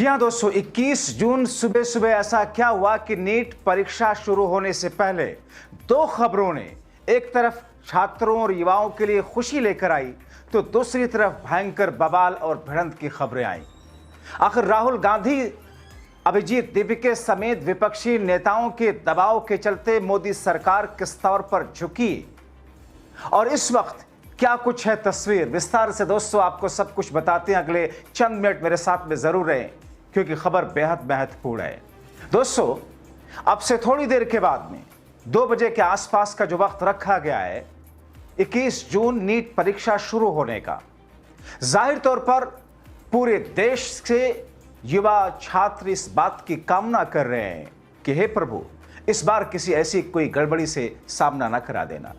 जी हाँ दोस्तों, 21 जून सुबह सुबह ऐसा क्या हुआ कि नीट परीक्षा शुरू होने से पहले दो खबरों ने एक तरफ छात्रों और युवाओं के लिए खुशी लेकर आई तो दूसरी तरफ भयंकर बवाल और भिड़ंत की खबरें आई। आखिर राहुल गांधी, अभिजीत दीपिके समेत विपक्षी नेताओं के दबाव के चलते मोदी सरकार किस तौर पर झुकी और इस वक्त क्या कुछ है तस्वीर, विस्तार से दोस्तों आपको सब कुछ बताते हैं। अगले चंद मिनट मेरे साथ में जरूर रहें क्योंकि खबर बेहद महत्वपूर्ण है। दोस्तों, अब से थोड़ी देर के बाद में 2 बजे के आसपास का जो वक्त रखा गया है 21 जून नीट परीक्षा शुरू होने का, जाहिर तौर पर पूरे देश से युवा छात्र इस बात की कामना कर रहे हैं कि हे प्रभु, इस बार किसी ऐसी कोई गड़बड़ी से सामना न करा देना।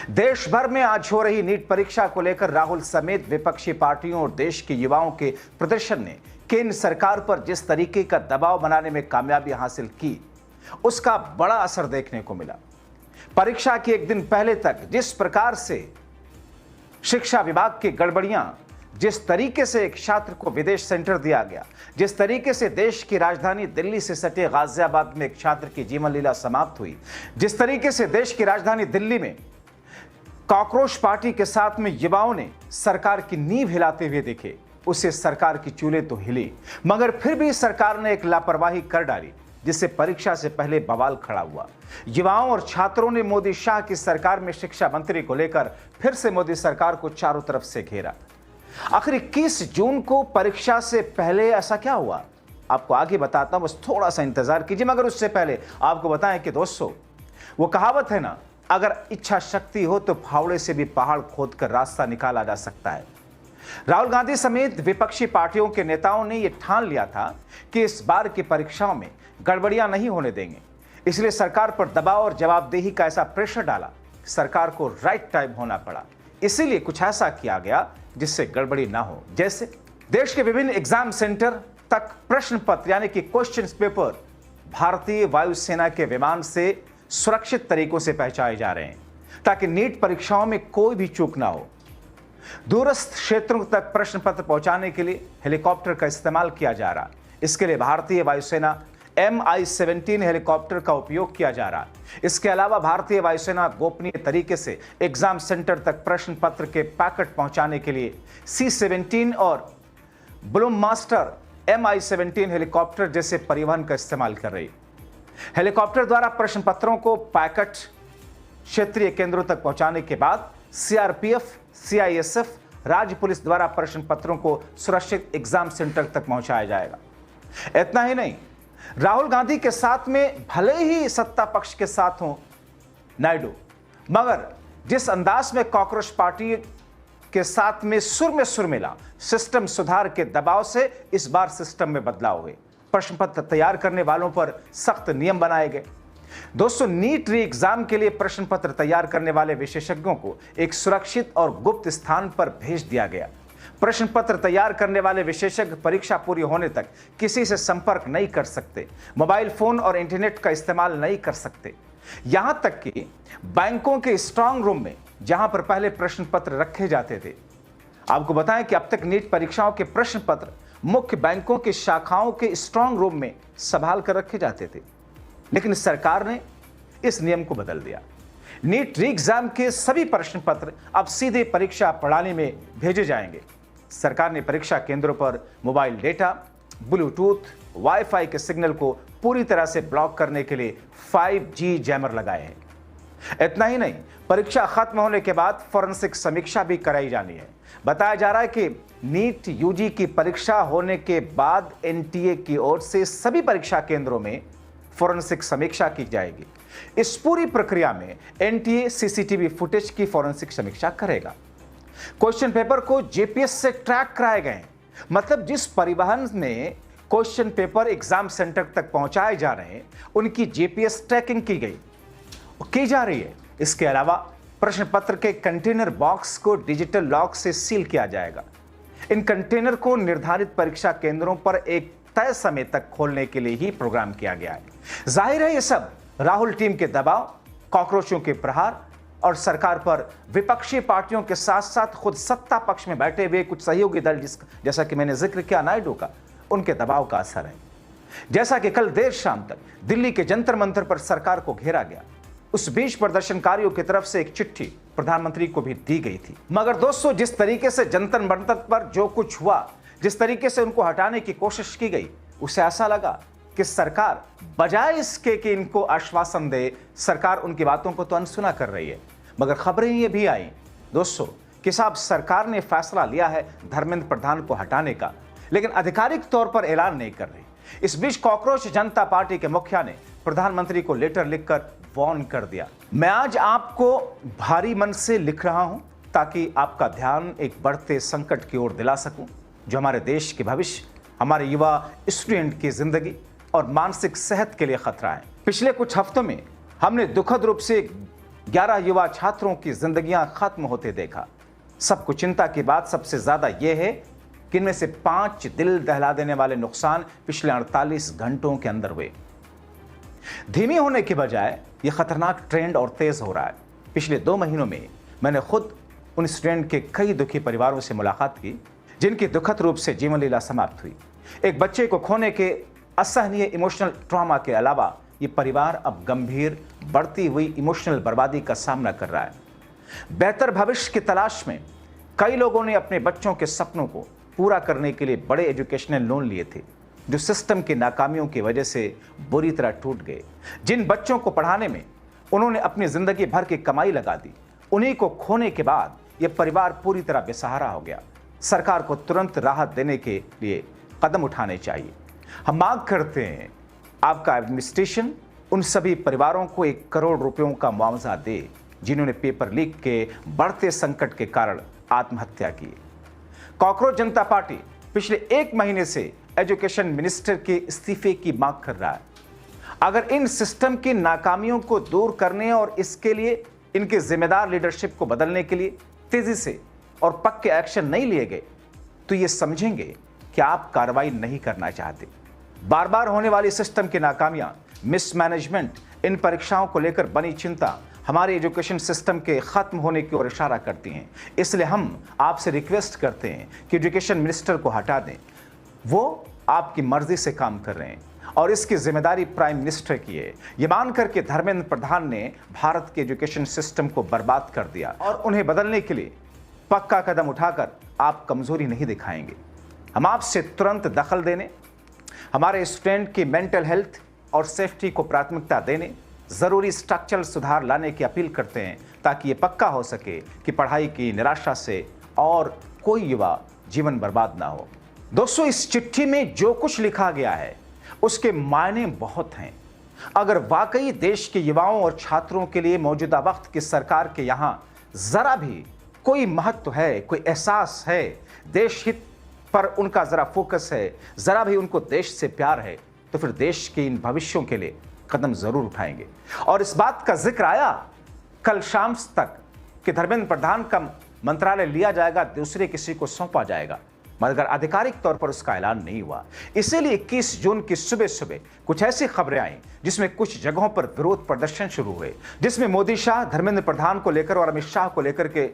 देश भर में आज हो रही नीट परीक्षा को लेकर राहुल समेत विपक्षी पार्टियों और देश के युवाओं के प्रदर्शन ने केंद्र सरकार पर जिस तरीके का दबाव बनाने में कामयाबी हासिल की, उसका बड़ा असर देखने को मिला। परीक्षा के एक दिन पहले तक जिस प्रकार से शिक्षा विभाग की गड़बड़ियां, जिस तरीके से एक छात्र को विदेश सेंटर दिया गया, जिस तरीके से देश की राजधानी दिल्ली से सटे गाजियाबाद में एक छात्र की जीवन लीला समाप्त हुई, जिस तरीके से देश की राजधानी दिल्ली में कॉकरोच पार्टी के साथ में युवाओं ने सरकार की नींव हिलाते हुए दिखे, उससे सरकार की चूल्हे तो हिली, मगर फिर भी सरकार ने एक लापरवाही कर डाली जिससे परीक्षा से पहले बवाल खड़ा हुआ। युवाओं और छात्रों ने मोदी शाह की सरकार में शिक्षा मंत्री को लेकर फिर से मोदी सरकार को चारों तरफ से घेरा। आखिर 21 जून को परीक्षा से पहले ऐसा क्या हुआ, आपको आगे बताता हूं, बस थोड़ा सा इंतजार कीजिए। मगर उससे पहले आपको बताएं कि दोस्तों, वो कहावत है ना, अगर इच्छा शक्ति हो तो फावड़े से भी पहाड़ खोदकर रास्ता निकाला जा सकता है। राहुल गांधी समेत विपक्षी पार्टियों के नेताओं ने यह ठान लिया था कि इस बार की परीक्षाओं में गड़बड़ियां नहीं होने देंगे, इसलिए सरकार पर दबाव और जवाबदेही का ऐसा प्रेशर डाला, सरकार को राइट टाइम होना पड़ा। इसीलिए कुछ ऐसा किया गया जिससे गड़बड़ी ना हो, जैसे देश के विभिन्न एग्जाम सेंटर तक प्रश्न पत्र यानी कि क्वेश्चन पेपर भारतीय वायुसेना के विमान से सुरक्षित तरीकों से पहुंचाए जा रहे हैं ताकि नीट परीक्षाओं में कोई भी चूक ना हो। दूरस्थ क्षेत्रों तक प्रश्न पत्र पहुंचाने के लिए हेलीकॉप्टर का इस्तेमाल किया जा रहा है। इसके लिए भारतीय वायुसेना Mi-17 हेलीकॉप्टर का उपयोग किया जा रहा है। इसके अलावा भारतीय वायुसेना गोपनीय तरीके से एग्जाम सेंटर तक प्रश्न पत्र के पैकेट पहुंचाने के लिए C-17 और ब्रूममास्टर Mi-17 हेलीकॉप्टर जैसे परिवहन का इस्तेमाल कर रही है। हेलीकॉप्टर द्वारा प्रश्न पत्रों को पैकेट क्षेत्रीय केंद्रों तक पहुंचाने के बाद CRPF, CISF, राज्य पुलिस द्वारा प्रश्न पत्रों को सुरक्षित एग्जाम सेंटर तक पहुंचाया जाएगा। इतना ही नहीं, राहुल गांधी के साथ में भले ही सत्ता पक्ष के साथ हो नायडू, मगर जिस अंदाज में कॉकरोच पार्टी के साथ में सुर मिला, सिस्टम सुधार के दबाव से इस बार सिस्टम में बदलाव हुए। प्रश्न पत्र तैयार करने वालों पर सख्त नियम बनाए गए। दोस्तों, नीट री एग्जाम के लिए प्रश्न पत्र तैयार करने वाले विशेषज्ञों को एक सुरक्षित और गुप्त स्थान पर भेज दिया गया। प्रश्न पत्र तैयार करने वाले विशेषज्ञ परीक्षा पूरी होने तक किसी से संपर्क नहीं कर सकते, मोबाइल फोन और इंटरनेट का इस्तेमाल नहीं कर सकते। यहां तक कि बैंकों के स्ट्रांग रूम में, जहां पर पहले प्रश्न पत्र रखे जाते थे, आपको बताएं कि अब तक नीट परीक्षाओं के प्रश्न पत्र मुख्य बैंकों की शाखाओं के स्ट्रांग रूम में संभाल कर रखे जाते थे, लेकिन सरकार ने इस नियम को बदल दिया। नीट री एग्जाम के सभी प्रश्न पत्र अब सीधे परीक्षा प्रणाली में भेजे जाएंगे। सरकार ने परीक्षा केंद्रों पर मोबाइल डेटा, ब्लूटूथ, वाईफाई के सिग्नल को पूरी तरह से ब्लॉक करने के लिए 5G जैमर लगाए हैं। इतना ही नहीं, परीक्षा खत्म होने के बाद फॉरेंसिक समीक्षा भी कराई जानी है। बताया जा रहा है कि नीट यूजी की परीक्षा होने के बाद NTA की ओर से सभी परीक्षा केंद्रों में फॉरेंसिक समीक्षा की जाएगी। इस पूरी प्रक्रिया में NTA CCTV फुटेज की फॉरेंसिक समीक्षा करेगा। क्वेश्चन पेपर को GPS से ट्रैक कराए गए, मतलब जिस परिवहन में क्वेश्चन पेपर एग्जाम सेंटर तक पहुंचाए जा रहे हैं उनकी GPS ट्रैकिंग की जा रही है। इसके अलावा प्रश्न पत्र के कंटेनर बॉक्स को डिजिटल लॉक से सील किया जाएगा। इन कंटेनर को निर्धारित परीक्षा केंद्रों पर एक तय समय तक खोलने के लिए ही प्रोग्राम किया गया है। जाहिर है, ये सब राहुल टीम के दबाव, कॉकरोचों के प्रहार और सरकार पर विपक्षी पार्टियों के साथ साथ खुद सत्ता पक्ष में बैठे हुए कुछ सहयोगी दल, जैसा कि मैंने जिक्र किया नायडू का, उनके दबाव का असर है। जैसा कि कल देर शाम तक दिल्ली के जंतर मंतर पर सरकार को घेरा गया, उस बीच प्रदर्शनकारियों की तरफ से एक चिट्ठी प्रधानमंत्री को भी दी गई थी। मगर दोस्तों, जिस तरीके से जंतर मंतर पर जो कुछ हुआ, जिस तरीके से उनको हटाने की कोशिश की गई, उससे ऐसा लगा कि सरकार बजाय इसके कि इनको आश्वासन दे, सरकार उनकी बातों को तो अनसुना कर रही है। मगर खबरें ये भी आई दोस्तों कि साहब सरकार ने फैसला लिया है धर्मेंद्र प्रधान को हटाने का, लेकिन आधिकारिक तौर पर ऐलान नहीं कर रही। इस बीच कॉकरोच जनता पार्टी के मुखिया ने प्रधानमंत्री को लेटर लिखकर वार्न कर दिया। मैं आज आपको भारी मन से लिख रहा हूं ताकि आपका ध्यान एक बढ़ते संकट की ओर दिला सकूं, जो हमारे देश के भविष्य, हमारे युवा स्टूडेंट की जिंदगी और मानसिक सेहत के लिए खतरा है। पिछले कुछ हफ्तों में हमने दुखद रूप से 11 युवा छात्रों की जिंदगियां खत्म होते देखा। सबको चिंता की बात सबसे ज्यादा यह है कि इनमें से 5 दिल दहला देने वाले नुकसान पिछले 48 घंटों के अंदर हुए। धीमी होने के बजाय यह खतरनाक ट्रेंड और तेज हो रहा है। पिछले 2 महीनों में मैंने खुद उन स्टूडेंट के कई दुखी परिवारों से मुलाकात की जिनकी दुखद रूप से जीवन लीला समाप्त हुई। एक बच्चे को खोने के असहनीय इमोशनल ट्रॉमा के अलावा ये परिवार अब गंभीर बढ़ती हुई इमोशनल बर्बादी का सामना कर रहा है। बेहतर भविष्य की तलाश में कई लोगों ने अपने बच्चों के सपनों को पूरा करने के लिए बड़े एजुकेशनल लोन लिए थे, जो सिस्टम की नाकामियों की वजह से बुरी तरह टूट गए। जिन बच्चों को पढ़ाने में उन्होंने अपनी जिंदगी भर की कमाई लगा दी, उन्हीं को खोने के बाद यह परिवार पूरी तरह बेसहारा हो गया। सरकार को तुरंत राहत देने के लिए कदम उठाने चाहिए। हम मांग करते हैं आपका एडमिनिस्ट्रेशन उन सभी परिवारों को 1 करोड़ रुपयों का मुआवजा दे जिन्होंने पेपर लीक के बढ़ते संकट के कारण आत्महत्या की। कॉकरोच जनता पार्टी पिछले 1 महीने से एजुकेशन मिनिस्टर के इस्तीफे की मांग कर रहा है। अगर इन सिस्टम की नाकामियों को दूर करने और इसके लिए इनके जिम्मेदार लीडरशिप को बदलने के लिए तेजी से और पक्के एक्शन नहीं लिए गए, तो ये समझेंगे कि आप कार्रवाई नहीं करना चाहते। बार बार होने वाली सिस्टम की नाकामियां, मिसमैनेजमेंट, इन परीक्षाओं को लेकर बनी चिंता हमारे एजुकेशन सिस्टम के खत्म होने की ओर इशारा करती हैं। इसलिए हम आपसे रिक्वेस्ट करते हैं कि एजुकेशन मिनिस्टर को हटा दें। वो आपकी मर्जी से काम कर रहे हैं और इसकी जिम्मेदारी प्राइम मिनिस्टर की है। ये मानकर के धर्मेंद्र प्रधान ने भारत के एजुकेशन सिस्टम को बर्बाद कर दिया और उन्हें बदलने के लिए पक्का कदम उठाकर आप कमजोरी नहीं दिखाएंगे। हम आपसे तुरंत दखल देने, हमारे स्टूडेंट की मेंटल हेल्थ और सेफ्टी को प्राथमिकता देने, जरूरी स्ट्रक्चरल सुधार लाने की अपील करते हैं ताकि ये पक्का हो सके कि पढ़ाई की निराशा से और कोई युवा जीवन बर्बाद ना हो। दोस्तों, इस चिट्ठी में जो कुछ लिखा गया है उसके मायने बहुत हैं। अगर वाकई देश के युवाओं और छात्रों के लिए मौजूदा वक्त की सरकार के यहाँ जरा भी कोई महत्व है, कोई एहसास है, देश हित पर उनका जरा फोकस है, जरा भी उनको देश से प्यार है, तो फिर देश के इन भविष्यों के लिए कदम जरूर उठाएंगे। और इस बात का जिक्र आया कल शाम तक कि धर्मेंद्र प्रधान का मंत्रालय लिया जाएगा, दूसरे किसी को सौंपा जाएगा, मगर आधिकारिक तौर पर उसका ऐलान नहीं हुआ। इसीलिए 21 जून की सुबह सुबह कुछ ऐसी खबरें आई जिसमें कुछ जगहों पर विरोध प्रदर्शन शुरू हुए, जिसमें मोदी शाह धर्मेंद्र प्रधान को लेकर और अमित शाह को लेकर के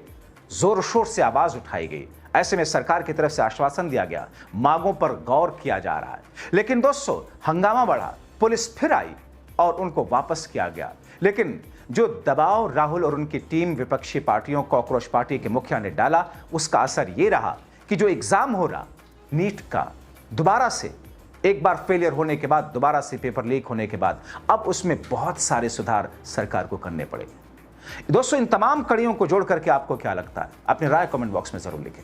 जोर शोर से आवाज उठाई गई। ऐसे में सरकार की तरफ से आश्वासन दिया गया, मांगों पर गौर किया जा रहा है। लेकिन दोस्तों, हंगामा बढ़ा, पुलिस फिर आई और उनको वापस किया गया। लेकिन जो दबाव राहुल और उनकी टीम विपक्षी पार्टियों कॉकरोच पार्टी के मुखिया ने डाला, उसका असर ये रहा कि जो एग्जाम हो रहा नीट का, दोबारा से एक बार फेलियर होने के बाद, दोबारा से पेपर लीक होने के बाद, अब उसमें बहुत सारे सुधार सरकार को करने पड़े। दोस्तों, इन तमाम कड़ियों को जोड़ करके आपको क्या लगता है? अपनी राय कमेंट बॉक्स में जरूर लिखें।